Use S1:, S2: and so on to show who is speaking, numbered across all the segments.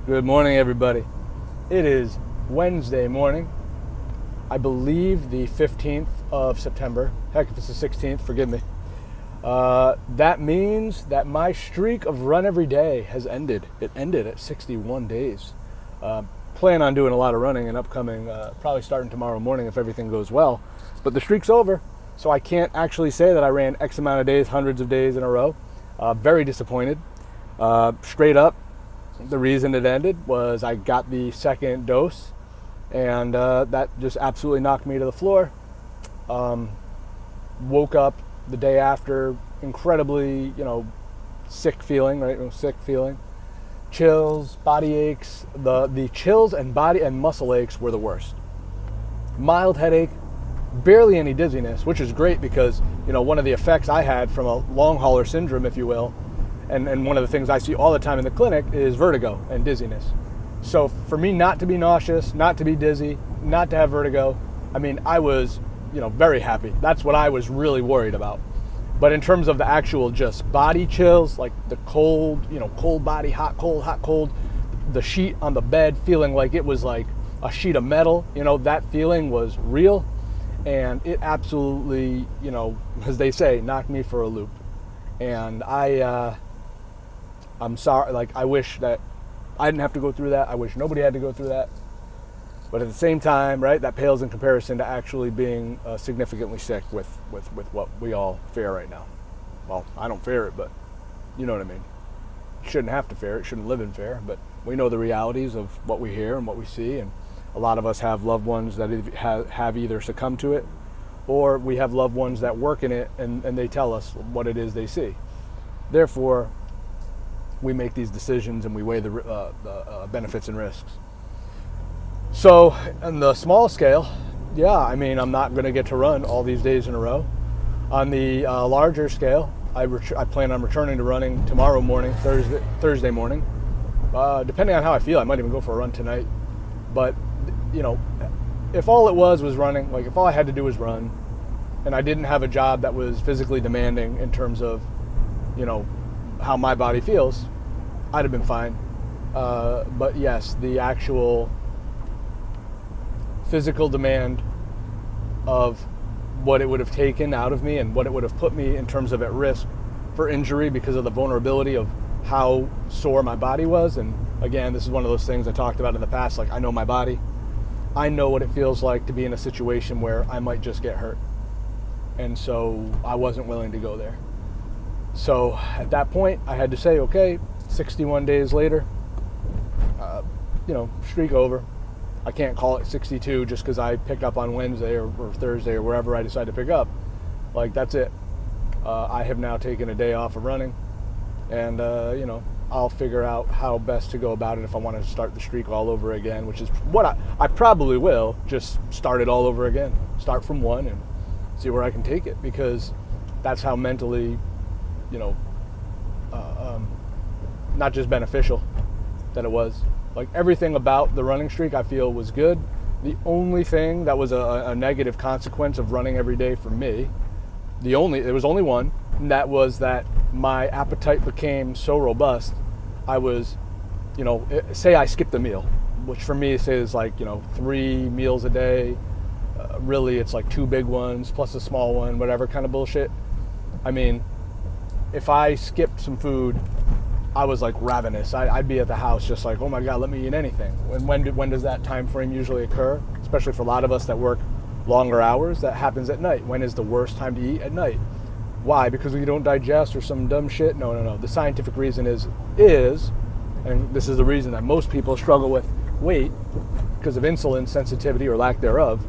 S1: Good morning, everybody. It is Wednesday morning. I believe the 15th of September. Heck, if it's the 16th, forgive me. That means that my streak of run every day has ended. It ended at 61 days. Plan on doing a lot of running in upcoming, probably starting tomorrow morning if everything goes well. But the streak's over, so I can't actually say that I ran X amount of days, hundreds of days in a row. Very disappointed. Straight up, the reason it ended was I got the second dose, and that just absolutely knocked me to the floor. Woke up the day after incredibly, sick feeling, right? Sick feeling. Chills, body aches. The chills and body and muscle aches were the worst. Mild headache, barely any dizziness, which is great because, one of the effects I had from a long hauler syndrome, if you will, and one of the things I see all the time in the clinic is vertigo and dizziness. So for me not to be nauseous, not to be dizzy, not to have vertigo, I was, very happy. That's what I was really worried about. But in terms of the actual just body chills, like the cold, cold body, hot, cold, the sheet on the bed feeling like it was like a sheet of metal, that feeling was real. And it absolutely, as they say, knocked me for a loop. And I'm sorry, I wish that I didn't have to go through that. I wish nobody had to go through that. But at the same time, right, that pales in comparison to actually being significantly sick with what we all fear right now. Well, I don't fear it, but you know what I mean. You shouldn't have to fear it, shouldn't live in fear, but we know the realities of what we hear and what we see, and a lot of us have loved ones that have either succumbed to it, or we have loved ones that work in it and they tell us what it is they see. Therefore, we make these decisions and we weigh the benefits and risks. So on the small scale, I'm not going to get to run all these days in a row. On the larger scale, I plan on returning to running tomorrow morning, Thursday morning. Depending on how I feel, I might even go for a run tonight. But, if all it was running, if all I had to do was run, and I didn't have a job that was physically demanding in terms of, how my body feels, I'd have been fine. But yes, the actual physical demand of what it would have taken out of me and what it would have put me in terms of at risk for injury because of the vulnerability of how sore my body was. And again, this is one of those things I talked about in the past. I know my body. I know what it feels like to be in a situation where I might just get hurt. And so I wasn't willing to go there. So at that point, I had to say, okay, 61 days later, streak over. I can't call it 62 just because I pick up on Wednesday or Thursday or wherever I decide to pick up. That's it. I have now taken a day off of running, and, I'll figure out how best to go about it if I want to start the streak all over again, which is what I probably will, just start it all over again. Start from one and see where I can take it, because that's how mentally, not just beneficial that it was. Everything about the running streak I feel was good. The only thing that was a negative consequence of running every day for me, there was only one, and that was that my appetite became so robust. I was, say I skipped a meal, which for me is 3 meals a day. Really, it's 2 big ones plus a small one, whatever kind of bullshit. If I skipped some food, I was ravenous. I'd be at the house just oh my God, let me eat anything. When does that time frame usually occur? Especially for a lot of us that work longer hours, that happens at night. When is the worst time to eat? At night. Why? Because we don't digest or some dumb shit? No. The scientific reason is, and this is the reason that most people struggle with weight, because of insulin sensitivity or lack thereof,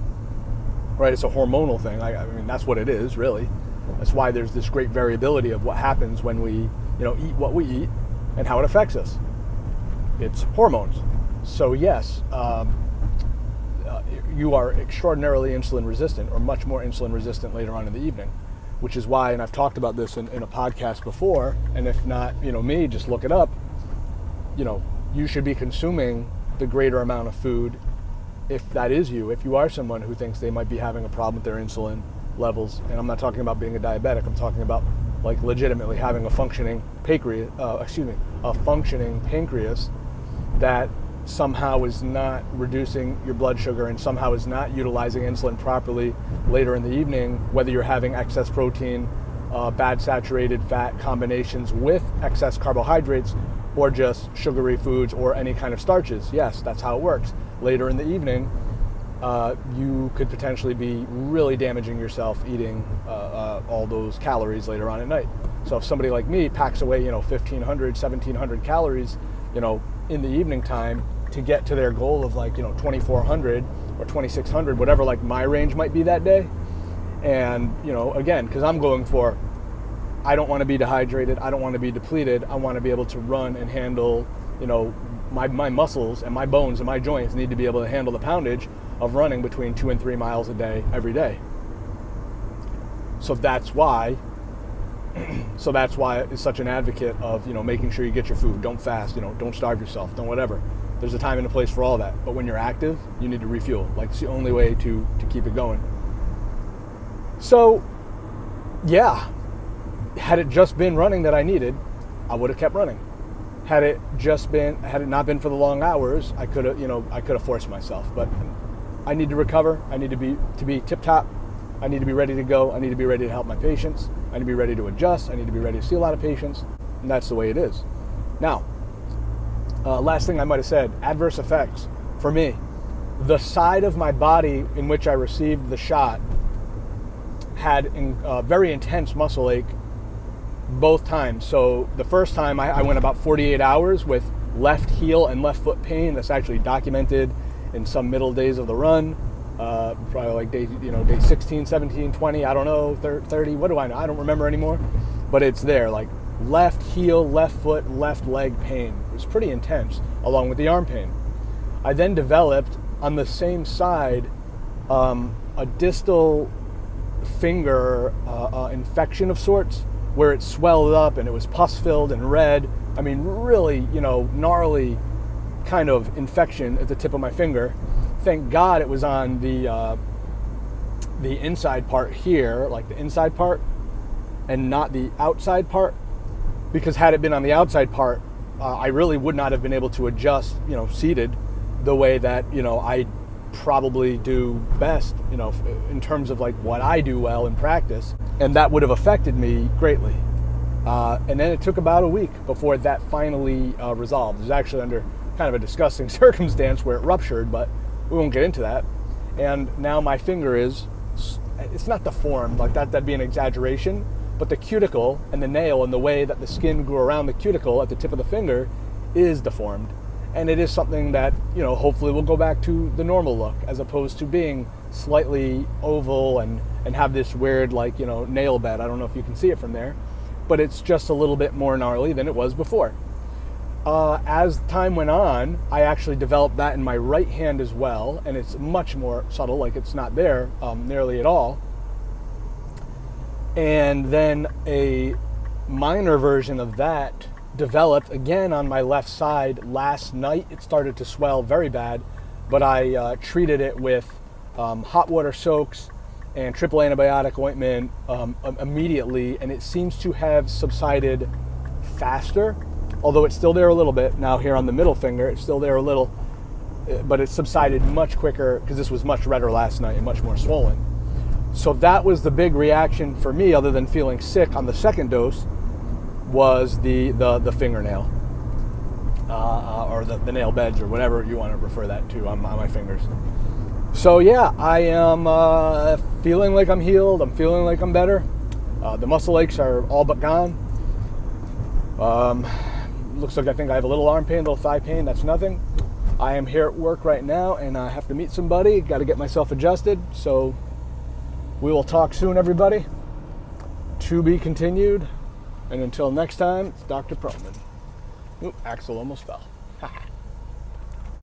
S1: right? It's a hormonal thing. That's what it is, really. That's why there's this great variability of what happens when we, eat what we eat and how it affects us. It's hormones. So yes, you are extraordinarily insulin resistant, or much more insulin resistant later on in the evening, which is why, and I've talked about this in a podcast before, and if not, me, just look it up, you should be consuming the greater amount of food if that is you, if you are someone who thinks they might be having a problem with their insulin levels. And I'm not talking about being a diabetic, I'm talking about legitimately having a functioning pancreas, that somehow is not reducing your blood sugar and somehow is not utilizing insulin properly later in the evening, whether you're having excess protein, bad saturated fat combinations with excess carbohydrates, or just sugary foods or any kind of starches. Yes, that's how it works. Later in the evening, you could potentially be really damaging yourself eating all those calories later on at night. So if somebody like me packs away, 1,500, 1,700 calories, in the evening time to get to their goal of 2,400 or 2,600, whatever my range might be that day. And, again, because I'm going for, I don't want to be dehydrated, I don't want to be depleted, I want to be able to run and handle, my muscles and my bones and my joints need to be able to handle the poundage of running between 2 and 3 miles a day every day. So that's why it's such an advocate of, making sure you get your food. Don't fast, don't starve yourself, don't whatever. There's a time and a place for all that. But when you're active, you need to refuel. It's the only way to keep it going. So, yeah, had it just been running that I needed, I would have kept running. Had it not been for the long hours, I could have forced myself. But I need to recover. I need to be tip top. I need to be ready to go. I need to be ready to help my patients. I need to be ready to adjust. I need to be ready to see a lot of patients. And that's the way it is. Now, last thing I might have said, adverse effects. For me, the side of my body in which I received the shot had very intense muscle ache both times. So the first time I went about 48 hours with left heel and left foot pain. That's actually documented in some middle days of the run. Probably day 16, 17, 20, I don't know, 30, what do I know? I don't remember anymore. But it's there, left heel, left foot, left leg pain. It was pretty intense, along with the arm pain. I then developed, on the same side, a distal finger infection of sorts, where it swelled up and it was pus-filled and red. I mean, really, gnarly kind of infection at the tip of my finger. Thank God it was on the inside part here, the inside part, and not the outside part. Because had it been on the outside part, I really would not have been able to adjust, seated the way that, I probably do best, in terms of what I do well in practice. And that would have affected me greatly. And then it took about a week before that finally resolved. It was actually under kind of a disgusting circumstance where it ruptured, but we won't get into that. And now my finger it's not deformed, that'd be an exaggeration, but the cuticle and the nail and the way that the skin grew around the cuticle at the tip of the finger is deformed. And it is something that, hopefully will go back to the normal look, as opposed to being slightly oval and have this weird, nail bed. I don't know if you can see it from there, but it's just a little bit more gnarly than it was before. As time went on, I actually developed that in my right hand as well, and it's much more subtle, it's not there nearly at all. And then a minor version of that developed again on my left side last night. It started to swell very bad, but I treated it with hot water soaks and triple antibiotic ointment immediately, and it seems to have subsided faster, although it's still there a little bit. Now here on the middle finger, it's still there a little, but it subsided much quicker because this was much redder last night and much more swollen. So that was the big reaction for me, other than feeling sick on the second dose, was the fingernail, or the nail beds, or whatever you want to refer that to on my fingers. So yeah, I am feeling like I'm healed. I'm feeling like I'm better. The muscle aches are all but gone. Looks like I think I have a little arm pain, a little thigh pain. That's nothing. I am here at work right now, and I have to meet somebody. Got to get myself adjusted. So we will talk soon, everybody. To be continued. And until next time, it's Dr. Pearlman. Oop, Axel almost fell.